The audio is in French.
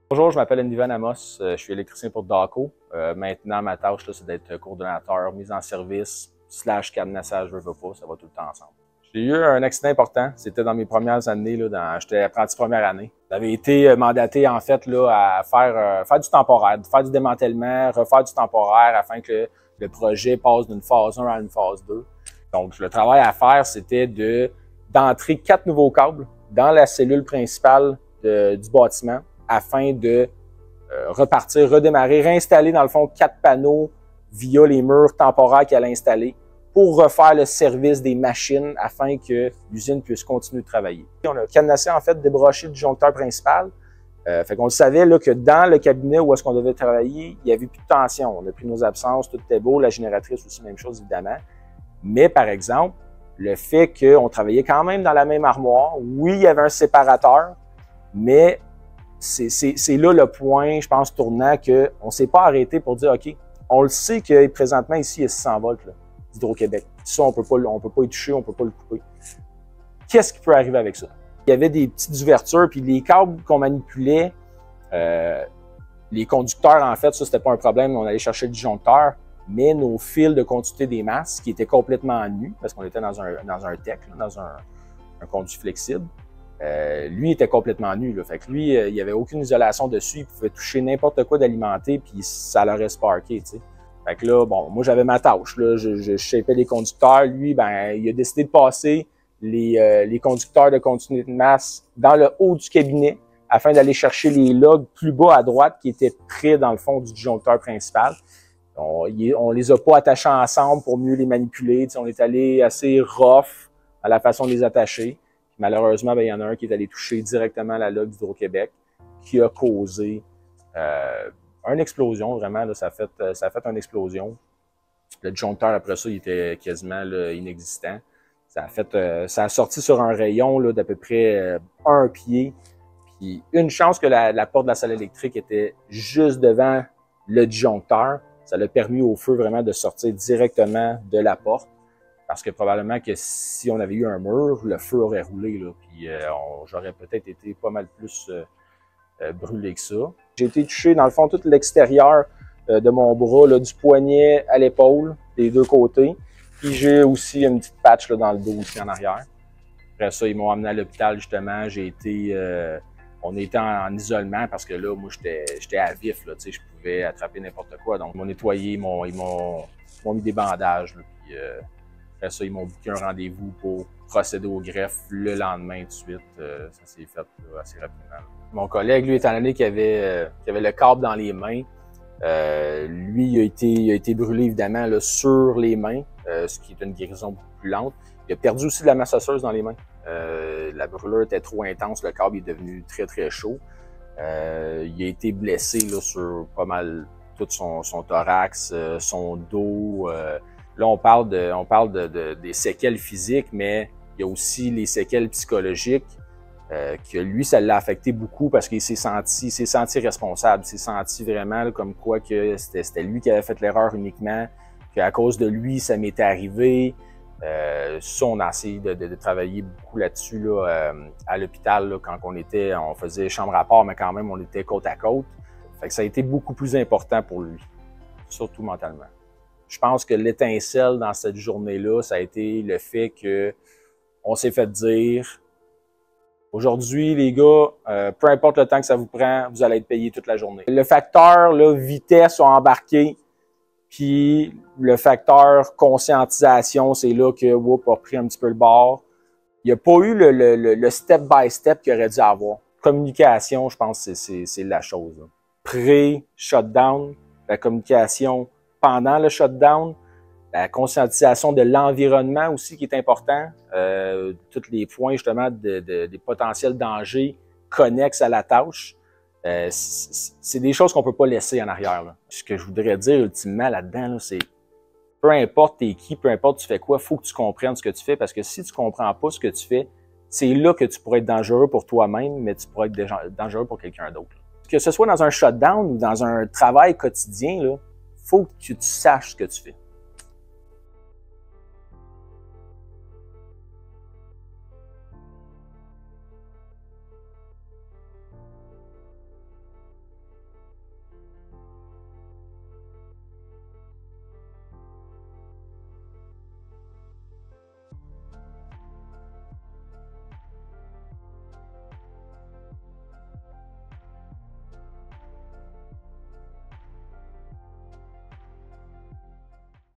Bonjour, je m'appelle Nivan Amos, je suis électricien pour Dahco. Maintenant, ma tâche, c'est d'être coordonnateur, mise en service, / cadenassage, je veux pas, ça va tout le temps ensemble. J'ai eu un accident important, c'était dans mes premières années, j'étais apprenti première année. J'avais été mandaté, en fait, à faire du temporaire, de faire du démantèlement, refaire du temporaire afin que le projet passe d'une phase 1 à une phase 2. Donc, le travail à faire, c'était d'entrer 4 nouveaux câbles dans la cellule principale du bâtiment afin de repartir, redémarrer, réinstaller dans le fond 4 panneaux via les murs temporaires qu'elle a installés pour refaire le service des machines afin que l'usine puisse continuer de travailler. On a cadenassé, en fait, débranché le disjoncteur principal. Fait qu'on le savait là, que dans le cabinet où est-ce qu'on devait travailler, il n'y avait plus de tension. On a pris nos absences, tout était beau, la génératrice aussi, même chose évidemment. Mais par exemple, le fait qu'on travaillait quand même dans la même armoire, oui, il y avait un séparateur, mais c'est là le point, je pense, tournant, qu'on ne s'est pas arrêté pour dire, OK, on le sait que présentement, ici, il y a 600 volts d'Hydro-Québec. Ça, on peut pas y toucher, on peut pas le couper. Qu'est-ce qui peut arriver avec ça? Il y avait des petites ouvertures, puis les câbles qu'on manipulait, les conducteurs, en fait, ça, c'était pas un problème, on allait chercher le disjoncteur, mais nos fils de conductivité des masses, qui étaient complètement nus, parce qu'on était dans un tech, dans un conduit flexible, lui était complètement nu. Là. Fait que lui, il n'y avait aucune isolation dessus, il pouvait toucher n'importe quoi d'alimenté, puis ça l'aurait sparké, tu sais. Fait que là, bon, moi j'avais ma tâche, là, je shapais les conducteurs. Lui, ben, il a décidé de passer les conducteurs de continuité de masse dans le haut du cabinet afin d'aller chercher les logs plus bas à droite qui étaient près, dans le fond, du disjoncteur principal. On les a pas attachés ensemble pour mieux les manipuler. Tu sais, on est allé assez rough à la façon de les attacher. Malheureusement, ben, il y en a un qui est allé toucher directement la log d'Hydro-Québec qui a causé une explosion, vraiment. Là, ça a fait une explosion. Le disjoncteur, après ça, il était quasiment là, inexistant. Ça a sorti sur un rayon d'à peu près 1 pied. Puis une chance que la porte de la salle électrique était juste devant le disjoncteur. Ça l'a permis au feu vraiment de sortir directement de la porte. Parce que probablement que si on avait eu un mur, le feu aurait roulé, là, puis j'aurais peut-être été pas mal plus brûlé que ça. J'ai été touché, dans le fond, tout l'extérieur de mon bras, là, du poignet à l'épaule, des deux côtés. Puis j'ai aussi une petite patch là, dans le dos aussi en arrière. Après ça, ils m'ont amené à l'hôpital, justement. On était en isolement parce que là, moi, j'étais à vif, là, tu sais, je pouvais attraper n'importe quoi. Donc, ils m'ont nettoyé, ils m'ont mis des bandages, là, puis après ça, ils m'ont booké un rendez-vous pour procéder au greffe le lendemain tout de suite. Ça s'est fait là, assez rapidement. Mon collègue, lui, étant donné qu'il avait le câble dans les mains, lui, il a été brûlé évidemment là, sur les mains, ce qui est une guérison beaucoup plus lente. Il a perdu aussi de la masse osseuse dans les mains. La brûlure était trop intense, le câble est devenu très très chaud. Il a été blessé là, sur pas mal tout son thorax, son dos. Là, on parle des séquelles physiques, mais il y a aussi les séquelles psychologiques que lui, ça l'a affecté beaucoup parce qu'il s'est senti responsable. Il s'est senti vraiment là, comme quoi que c'était lui qui avait fait l'erreur uniquement, qu'à cause de lui, ça m'était arrivé. Ça, on a essayé de travailler beaucoup là-dessus là, à l'hôpital là, quand on faisait chambre à part, mais quand même, on était côte à côte. Fait que ça a été beaucoup plus important pour lui, surtout mentalement. Je pense que l'étincelle dans cette journée-là, ça a été le fait que on s'est fait dire aujourd'hui, les gars, peu importe le temps que ça vous prend, vous allez être payés toute la journée. Le facteur là, vitesse a embarqué, puis le facteur conscientisation, c'est là que Whoop a pris un petit peu le bord. Il n'y a pas eu le step-by-step qu'il aurait dû avoir. Communication, je pense que c'est la chose. Pré-shutdown, la communication pendant le shutdown, la conscientisation de l'environnement aussi qui est important, tous les points justement des potentiels dangers connexes à la tâche. C'est des choses qu'on peut pas laisser en arrière. Là. Ce que je voudrais dire ultimement là-dedans, là, c'est peu importe t'es qui, peu importe tu fais quoi, faut que tu comprennes ce que tu fais parce que si tu comprends pas ce que tu fais, c'est là que tu pourrais être dangereux pour toi-même, mais tu pourrais être dangereux pour quelqu'un d'autre. Que ce soit dans un shutdown ou dans un travail quotidien, là, faut que tu saches ce que tu fais.